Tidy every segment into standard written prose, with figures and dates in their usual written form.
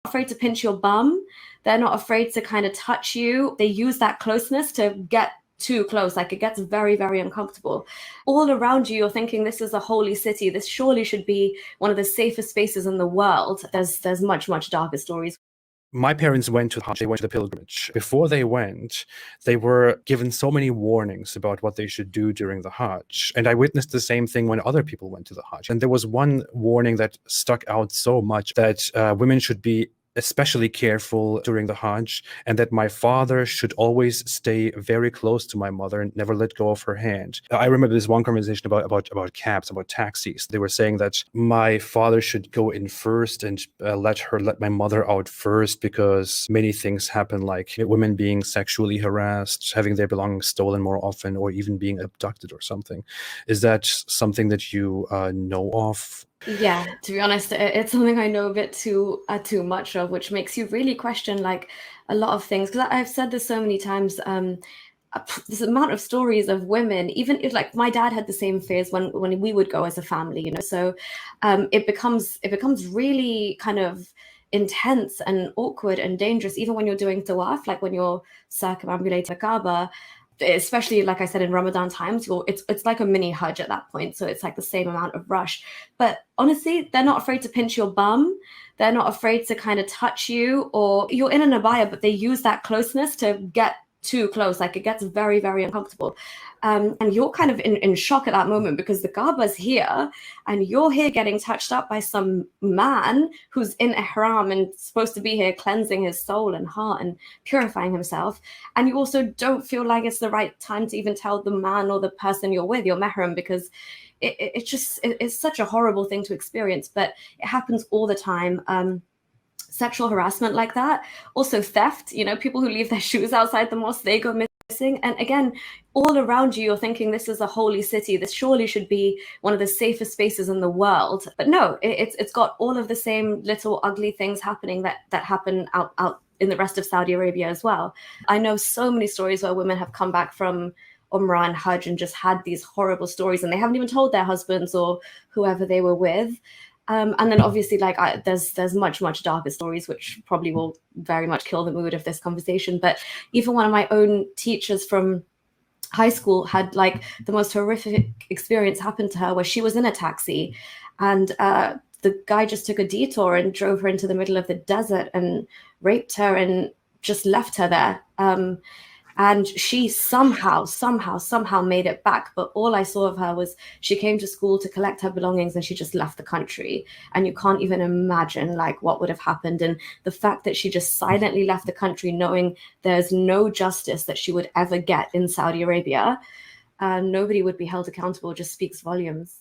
afraid to pinch your bum. They're not afraid to kind of touch you. They use that closeness to get too close. Like, it gets very, very uncomfortable. All around you, you're thinking this is a holy city. This surely should be one of the safest spaces in the world. There's much, much darker stories. My parents went to Hajj, they went to the pilgrimage. Before they went, they were given so many warnings about what they should do during the Hajj. And I witnessed the same thing when other people went to the Hajj. And there was one warning that stuck out so much, that women should be especially careful during the Hajj, and that my father should always stay very close to my mother and never let go of her hand. I remember this one conversation about cabs, about taxis. They were saying that my father should go in first and let my mother out first, because many things happen, like women being sexually harassed, having their belongings stolen more often, or even being abducted or something. Is that something that you know of? Yeah, to be honest, it's something I know a bit too much of, which makes you really question like a lot of things. Because I've said this so many times. This amount of stories of women, even if like my dad had the same fears when we would go as a family, you know. So it becomes really kind of intense and awkward and dangerous, even when you're doing tawaf, like when you're circumambulating the Kaaba. Especially, like I said, in Ramadan times, it's like a mini Hajj at that point. So it's like the same amount of rush. But honestly, they're not afraid to pinch your bum. They're not afraid to kind of touch you, or you're in an abaya, but they use that closeness to get too close. Like, it gets very, very uncomfortable. And you're kind of in shock at that moment, because the Kaaba's here and you're here getting touched up by some man who's in ihram and supposed to be here cleansing his soul and heart and purifying himself. And you also don't feel like it's the right time to even tell the man or the person you're with, your mahram, because it's such a horrible thing to experience. But it happens all the time. Sexual harassment like that. Also theft, you know, people who leave their shoes outside the mosque, they go missing. And again, all around you, you're thinking this is a holy city. This surely should be one of the safest spaces in the world. But no, it's got all of the same little ugly things happening that happen out in the rest of Saudi Arabia as well. I know so many stories where women have come back from Umrah and Hajj and just had these horrible stories, and they haven't even told their husbands or whoever they were with. And then obviously, like, there's much, much darker stories, which probably will very much kill the mood of this conversation. But even one of my own teachers from high school had like the most horrific experience happen to her, where she was in a taxi and the guy just took a detour and drove her into the middle of the desert and raped her and just left her there. And she somehow made it back. But all I saw of her was she came to school to collect her belongings and she just left the country. And you can't even imagine like what would have happened. And the fact that she just silently left the country, knowing there's no justice that she would ever get in Saudi Arabia, nobody would be held accountable, just speaks volumes.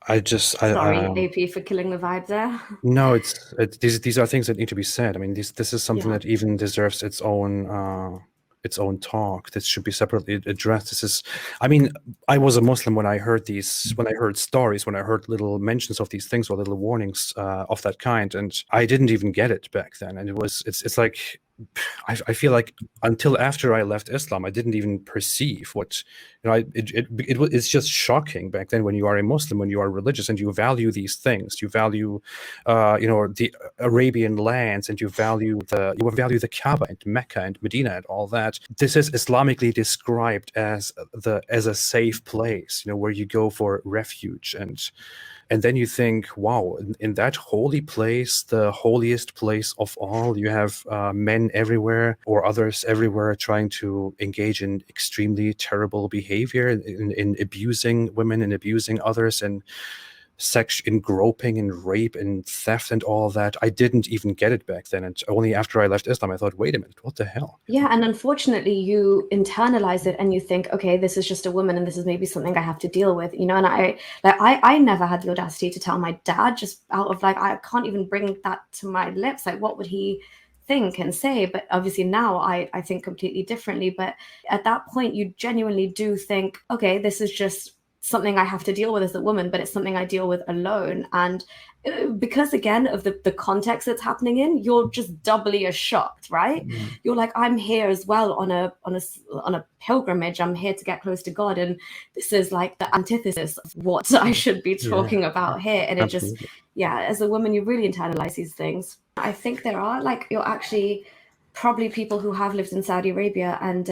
Sorry, AP, for killing the vibe there. No, these are things that need to be said. I mean, this is something that even deserves its own talk. This should be separately addressed. I mean, I was a Muslim when I heard stories, when I heard little mentions of these things or little warnings of that kind, and I didn't even get it back then. And it's like, I feel like until after I left Islam, I didn't even perceive what, you know, it's just shocking back then when you are a Muslim, when you are religious and you value these things, you value, the Arabian lands, and you value the Kaaba and Mecca and Medina and all that. This is Islamically described as a safe place, you know, where you go for refuge. And then you think, wow, in that holy place, the holiest place of all, you have men everywhere or others everywhere trying to engage in extremely terrible behavior, in abusing women and abusing others, and in groping and rape and theft and all that. I didn't even get it back then. And only after I left Islam, I thought, wait a minute, what the hell? Yeah, and unfortunately, you internalize it and you think, okay, this is just a woman and this is maybe something I have to deal with, you know. And I never had the audacity to tell my dad, just out of like, I can't even bring that to my lips. Like, what would he think and say? But obviously now I think completely differently. But at that point, you genuinely do think, okay, this is just something I have to deal with as a woman, but it's something I deal with alone. And because again of the context that's happening in, you're just doubly as shocked, right? You're like, I'm here as well on a pilgrimage. I'm here to get close to God, and this is like the antithesis of what I should be talking about here. And it just, as a woman, you really internalize these things. I think there are, like, you're actually probably people who have lived in Saudi Arabia, and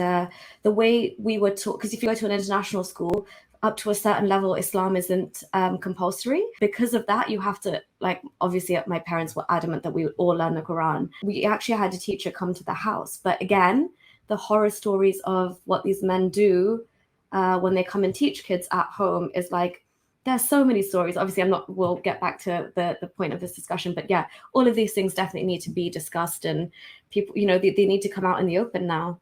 the way we were taught, because if you go to an international school, up to a certain level, Islam isn't compulsory. Because of that, you have to, like, obviously my parents were adamant that we would all learn the Quran. We actually had a teacher come to the house. But again, the horror stories of what these men do when they come and teach kids at home is like, there's so many stories. Obviously, we'll get back to the point of this discussion, but yeah, all of these things definitely need to be discussed, and people, they need to come out in the open now.